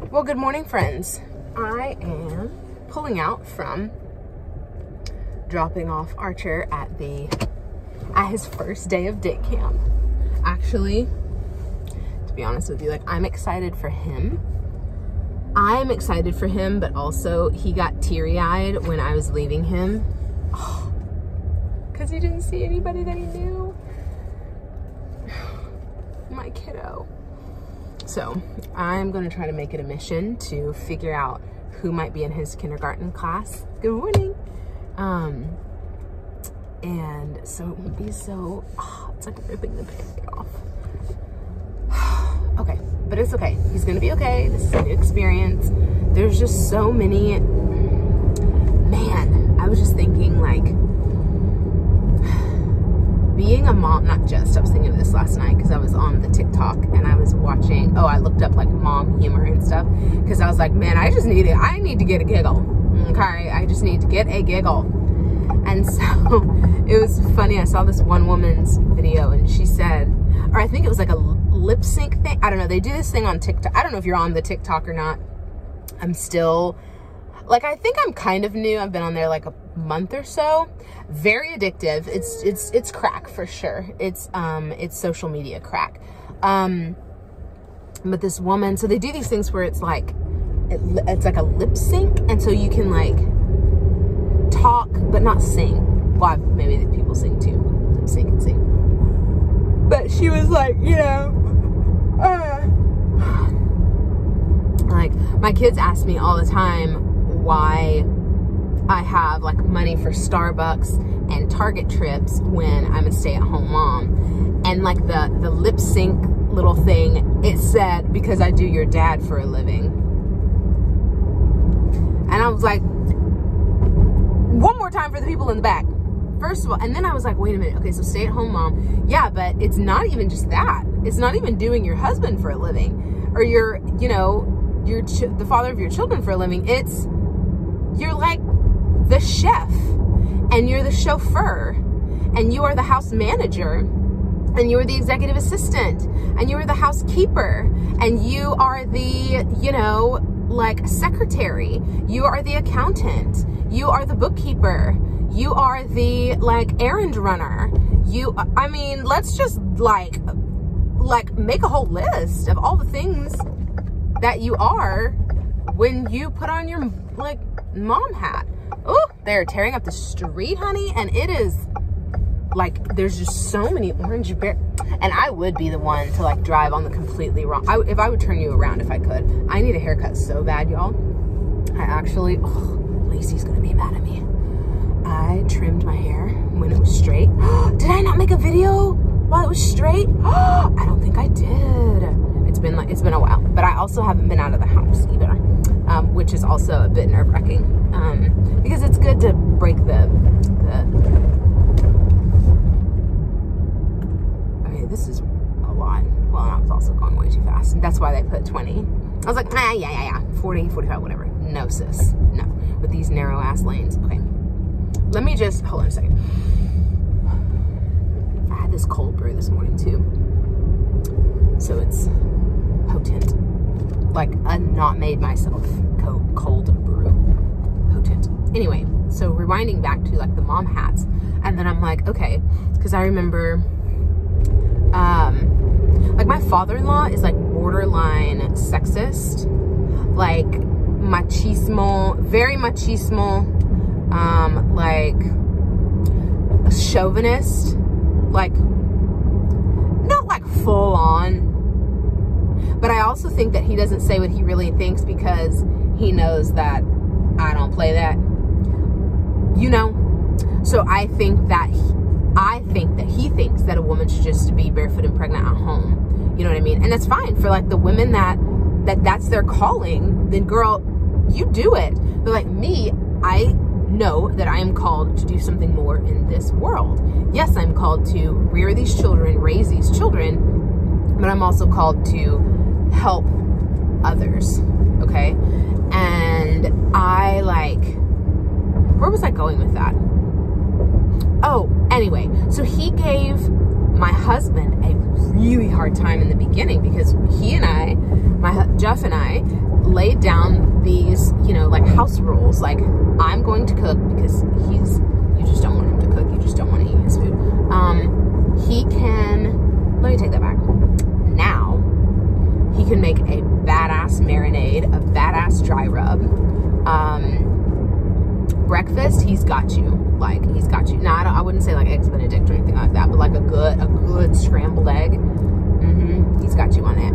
Well, good morning, friends. I am pulling out from dropping off Archer at his first day of DIT camp. Actually, to be honest with you, like, I'm excited for him. I'm excited for him, but also he got teary-eyed when I was leaving him. Oh, because he didn't see anybody that he knew. My kiddo. So I'm gonna try to make it a mission to figure out who might be in his kindergarten class. Good morning. And so it would be so, it's like ripping the band off. Okay, but it's okay. He's gonna be okay. This is a new experience. There's just so many, man, I was just thinking, like, being a mom, I was thinking of this last night because I was on the TikTok and I was watching, I looked up like mom humor and stuff because I was like, man, I need to get a giggle, okay? I just need to get a giggle. And so it was funny, I saw this one woman's video and she said, or I think it was like a lip sync thing, I don't know, they do this thing on TikTok. I don't know if you're on the TikTok or not. I'm still, like, I think I'm kind of new. I've been on there like a month or so. Very addictive. It's crack for sure. It's social media crack. But this woman, so they do these things where it's like, it's like a lip sync, and so you can like talk but not sing. Well, maybe people sing too. Lip sync and sing. But she was like, you know, like, my kids ask me all the time why I have like money for Starbucks and Target trips when I'm a stay-at-home mom. And like the lip sync little thing, it said, because I do your dad for a living. And I was like, one more time for the people in the back. First of all, and then I was like, wait a minute. Okay, so stay-at-home mom. Yeah, but it's not even just that. It's not even doing your husband for a living or your, you know, the father of your children for a living. You're like the chef, and you're the chauffeur, and you are the house manager, and you are the executive assistant, and you are the housekeeper, and you are the, you know, like, secretary, you are the accountant, you are the bookkeeper, you are the, like, errand runner. I mean, let's just like make a whole list of all the things that you are when you put on your, like, mom hat. Oh, they're tearing up the street, honey, and it is like, there's just so many orange bear, and I would be the one to like drive on the completely wrong. If I would turn you around if I could. I need a haircut so bad, y'all. I actually, Lacey's gonna be mad at me. I trimmed my hair when it was straight. Did I not make a video while it was straight? I don't think I did. It's been a while, but I also haven't been out of the house either, which is also a bit nerve-wracking, because it's good to break okay, this is a lot. Well, I was also going way too fast, and that's why they put 20. I was like, yeah, 40, 45, whatever. No, sis, no, with these narrow-ass lanes. Okay, let me just, hold on a second. I had this cold brew this morning, too, so it's potent. Like a not made myself cold brew. Potent. Anyway, so rewinding back to like the mom hats, and then I'm like, okay, because I remember like my father-in-law is like borderline sexist, like machismo, very machismo, like a chauvinist, like not like full on. But I also think that he doesn't say what he really thinks because he knows that I don't play that, you know? So I think that he thinks that a woman should just be barefoot and pregnant at home. You know what I mean? And that's fine for like the women that's their calling, then girl, you do it. But like me, I know that I am called to do something more in this world. Yes, I'm called to rear these children, raise these children, but I'm also called to help others, okay? And I like, where was I going with that? Oh, anyway, so he gave my husband a really hard time in the beginning because he and I, Jeff and I, laid down these, you know, like house rules. Like, I'm going to cook because you just don't want him to cook. You just don't want to eat his food. He can, let me take that back. Now, he can make a badass marinade, a badass dry rub. Breakfast, he's got you. Like, he's got you. Now, I wouldn't say like eggs Benedict or anything like that, but like a good scrambled egg. He's got you on it.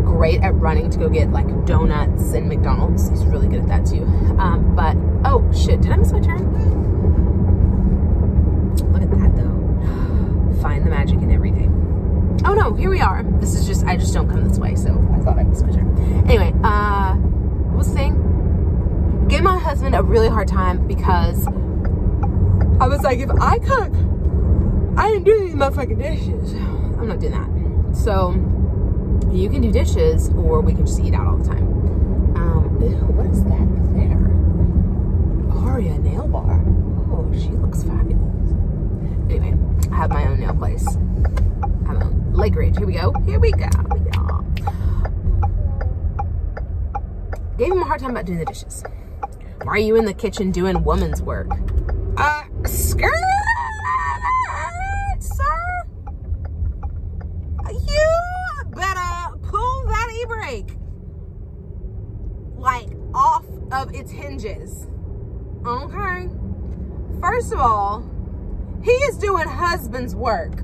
Great at running to go get like donuts and McDonald's. He's really good at that too. But, oh shit, did I miss my turn? Look at that though. Find the magic in every day. Oh no, here we are. This is just, I just don't come this way, so I thought I missed my turn. Anyway, what was the thing? Gave my husband a really hard time because I was like, if I cook, I didn't do these motherfucking dishes. I'm not doing that. So you can do dishes or we can just eat out all the time. Ew, what is that there? Aria nail bar. Oh, she looks fabulous. Anyway, I have my own nail place. I have my own Lake Ridge. Here we go. Here we go. Gave him a hard time about doing the dishes. Why are you in the kitchen doing woman's work? Skirt, sir. You better pull that e-brake like off of its hinges. Okay? First of all, he is doing husband's work.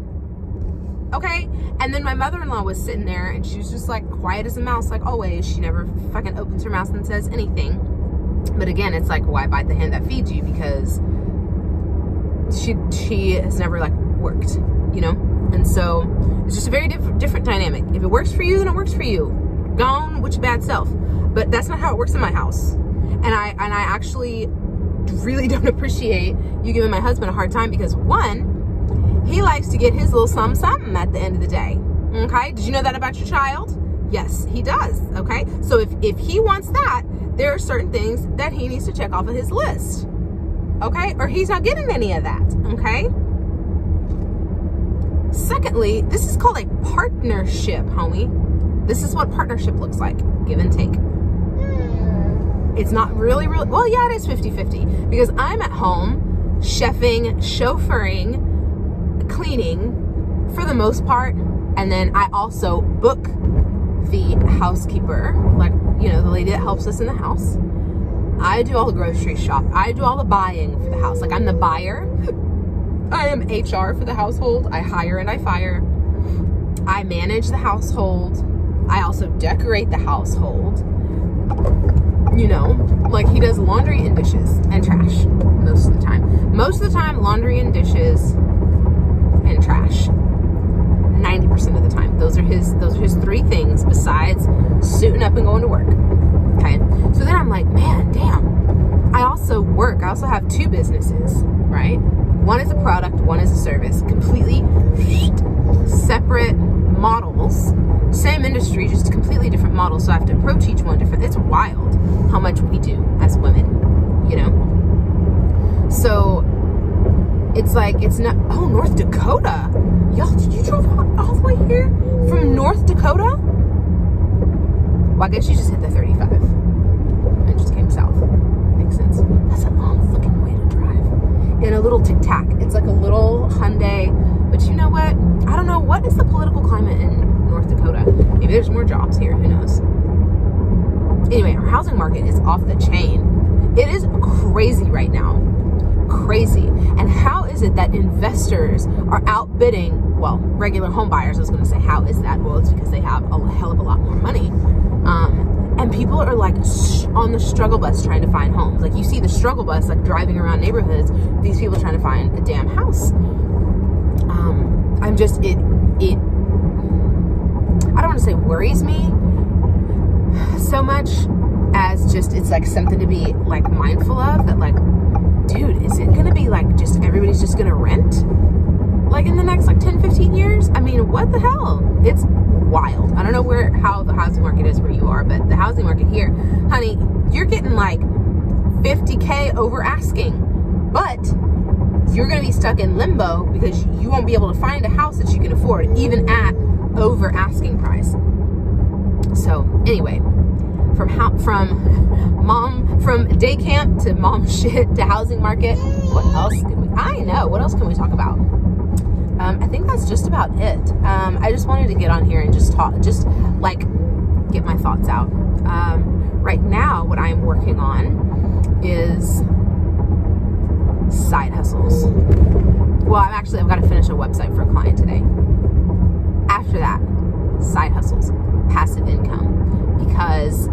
Okay? And then my mother-in-law was sitting there and she was just like quiet as a mouse, like always. She never fucking opens her mouth and says anything. But again, it's like, why bite the hand that feeds you? Because she has never like worked, you know? And so it's just a very different dynamic. If it works for you, then it works for you. Gone with your bad self. But that's not how it works in my house. And I actually really don't appreciate you giving my husband a hard time because one, he likes to get his little something at the end of the day. Okay? Did you know that about your child? Yes, he does. Okay? So if he wants that, there are certain things that he needs to check off of his list. Okay? Or he's not getting any of that. Okay? Secondly, this is called a partnership, homie. This is what partnership looks like. Give and take. It's not really, well, yeah, it is 50-50 because I'm at home chefing, chauffeuring, cleaning for the most part. And then I also book the housekeeper, like, you know, the lady that helps us in the house. I do all the grocery shop. I do all the buying for the house. Like, I'm the buyer. I am HR for the household. I hire and I fire. I manage the household. I also decorate the household. You know, like he does laundry and dishes and trash most of the time. Most of the time, laundry and dishes and trash. 90% of the time. Those are his three things besides suiting up and going to work. Okay. So then I'm like, man, damn. I also work. I also have two businesses, right? One is a product, one is a service. Completely separate models. Same industry, just completely different models. So I have to approach each one different. It's wild how much we do as women, you know? So it's like, it's not, oh, North Dakota. Y'all, did you drive all the way here from North Dakota? Well, I guess you just hit the 35 and just came south. Makes sense. That's a long fucking way to drive. In a little Tic Tac. It's like a little Hyundai. But you know what? I don't know. What is the political climate in North Dakota? Maybe there's more jobs here. Who knows? Anyway, our housing market is off the chain. It is crazy right now. Crazy. And how is it that investors are outbidding, well, regular home buyers? I was going to say, how is that? Well, it's because they have a hell of a lot more money. And people are like on the struggle bus trying to find homes. Like you see the struggle bus like driving around neighborhoods, these people trying to find a damn house. I'm just, I don't want to say worries me so much as just, it's like something to be like mindful of, that like, dude, is it going to be like just everybody's just going to rent like in the next like 10, 15 years? I mean, what the hell? It's wild. I don't know how the housing market is where you are, but the housing market here, honey, you're getting like 50K over asking, but you're going to be stuck in limbo because you won't be able to find a house that you can afford, even at over asking price. So anyway, from day camp to mom shit to housing market, what else can we talk about? I think that's just about it. I just wanted to get on here and just like get my thoughts out. Right now, what I'm working on is side hustles. Well, I've got to finish a website for a client today. After that, side hustles, passive income, because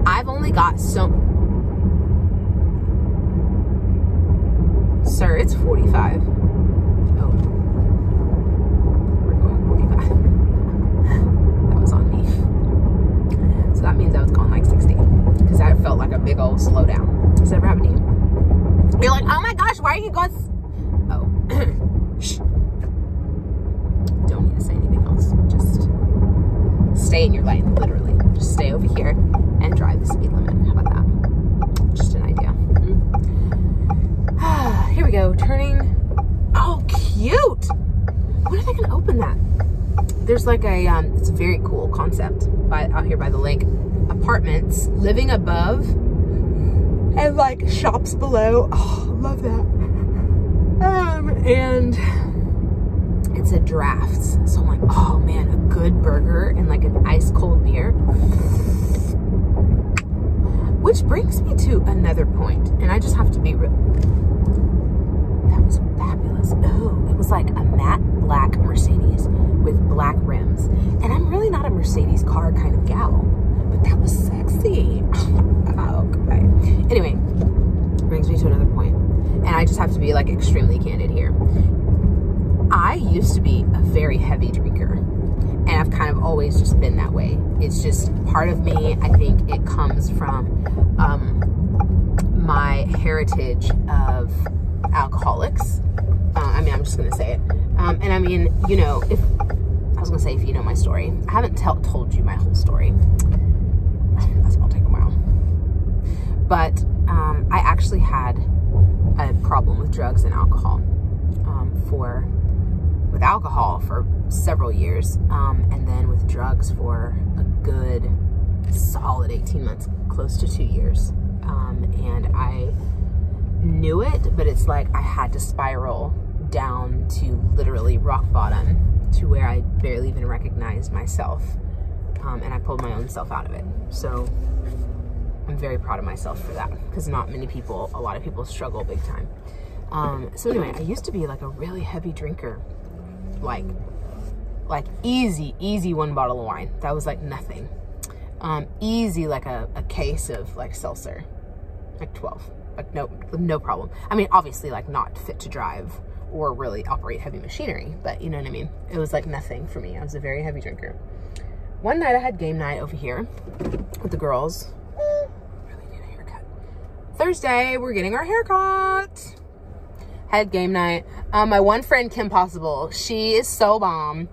I've only got Sir, it's 45. Oh, we're going 45. That was on me. So that means I was going like 60, because that felt like a big old slowdown. Does that ever happen to you? You're like, oh my gosh, why are you going? Oh, shh. Don't need to say anything else. Just stay in your lane, literally. Just stay over here and drive the speed limit. How about that? Just an idea. Here we go, turning. Oh, cute. When are they gonna open that? There's like a, it's a very cool concept out here by the lake. Apartments, living above and like shops below. Oh, love that. And it's a draft. So I'm like, oh man, a good burger and like an ice cold beer. Which brings me to another point, and I just have to be real. That was fabulous. Oh, it was like a matte black Mercedes with black rims. And I'm really not a Mercedes car kind of gal, but that was sexy. Oh, okay. Anyway, brings me to another point, and I just have to be like extremely candid here. I used to be a very heavy drinker, and I've kind of always just been that way. It's just part of me. I think it comes from my heritage of alcoholics. I mean, I'm just gonna say it. And I mean, you know, if you know my story, I haven't told you my whole story. That's gonna take a while. But I actually had a problem with drugs and alcohol with alcohol for several years, and then with drugs for a good solid 18 months, close to 2 years. And I knew it, but it's like I had to spiral down to literally rock bottom, to where I barely even recognized myself, and I pulled my own self out of it. So I'm very proud of myself for that, because a lot of people struggle big time. So anyway, I used to be like a really heavy drinker, like easy 1 bottle of wine. That was like nothing. Easy, like a case of like seltzer, like 12, like no problem. I mean, obviously like not fit to drive or really operate heavy machinery, but you know what I mean? It was like nothing for me. I was a very heavy drinker. One night I had game night over here with the girls. Really need a haircut. Thursday, we're getting our haircut. Had game night. My one friend, Kim Possible, she is so bomb.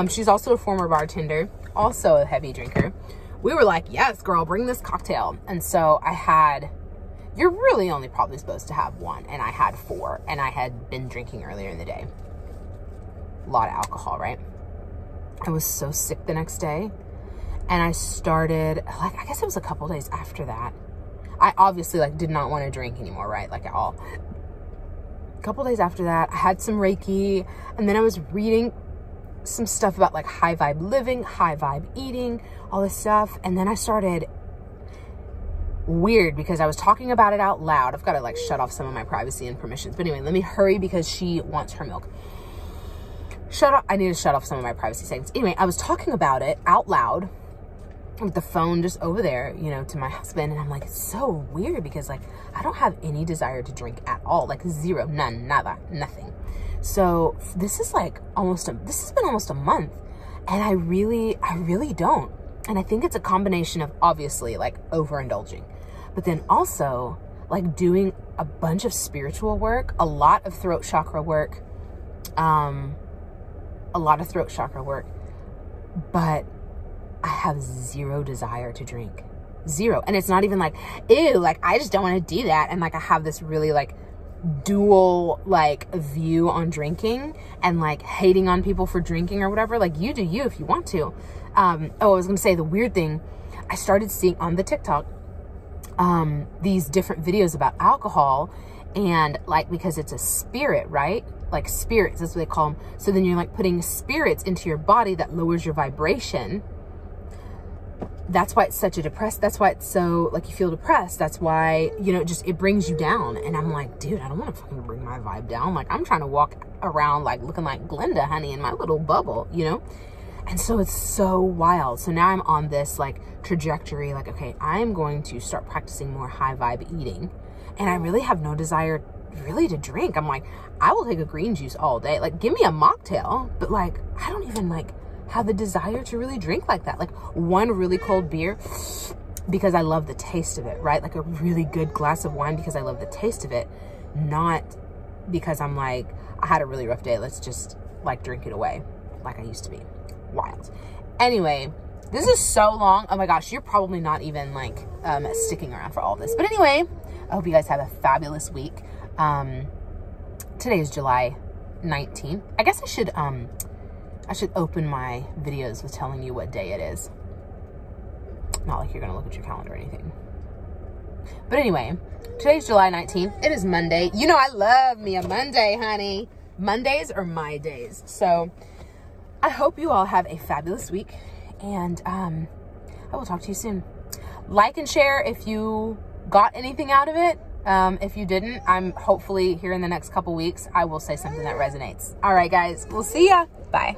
She's also a former bartender, also a heavy drinker. We were like, yes, girl, bring this cocktail. And so I had, you're really only probably supposed to have 1, and I had 4, and I had been drinking earlier in the day. A lot of alcohol, right? I was so sick the next day, and I started, like, I guess it was a couple days after that. I obviously like did not want to drink anymore, right? Like at all. A couple days after that, I had some Reiki, and then I was reading some stuff about like high vibe living, high vibe eating, all this stuff. And then I started, weird, because I was talking about it out loud. I've got to like shut off some of my privacy and permissions. But anyway, let me hurry because she wants her milk. Shut up. I need to shut off some of my privacy settings. Anyway, I was talking about it out loud with the phone just over there, you know, to my husband. And I'm like, it's so weird because like, I don't have any desire to drink at all. Like zero, none, nada, nothing. So this is like this has been almost a month, and I really don't. And I think it's a combination of obviously like overindulging, but then also like doing a bunch of spiritual work, a lot of throat chakra work, but I have zero desire to drink. Zero. And it's not even like, ew, like I just don't want to do that. And like I have this really like dual like view on drinking and like hating on people for drinking or whatever. Like, you do you if you want to. Oh, I was gonna say the weird thing, I started seeing on the TikTok these different videos about alcohol, and like, because it's a spirit, right? Like spirits, that's what they call them. So then you're like putting spirits into your body that lowers your vibration. That's why it's such a that's why it's so, like, you feel depressed. That's why, you know, it brings you down. And I'm like, dude, I don't want to fucking bring my vibe down. Like, I'm trying to walk around like looking like Glenda, honey, in my little bubble, you know? And so it's so wild. So now I'm on this like trajectory, like, okay, I am going to start practicing more high vibe eating. And I really have no desire really to drink. I'm like, I will take a green juice all day. Like, give me a mocktail, but like, I don't even like have the desire to really drink like that. Like, one really cold beer because I love the taste of it, right? Like a really good glass of wine because I love the taste of it, not because I'm like, I had a really rough day, let's just like drink it away like I used to be. Wild. Anyway, this is so long. Oh my gosh, you're probably not even like sticking around for all of this. But anyway, I hope you guys have a fabulous week. Today is July 19th. I guess I should open my videos with telling you what day it is. Not like you're gonna look at your calendar or anything. But anyway, today's July 19th. It is Monday. You know I love me a Monday, honey. Mondays are my days. So I hope you all have a fabulous week, and I will talk to you soon. Like and share if you got anything out of it. If you didn't, I'm hopefully here in the next couple weeks, I will say something that resonates. All right, guys, we'll see ya. Bye.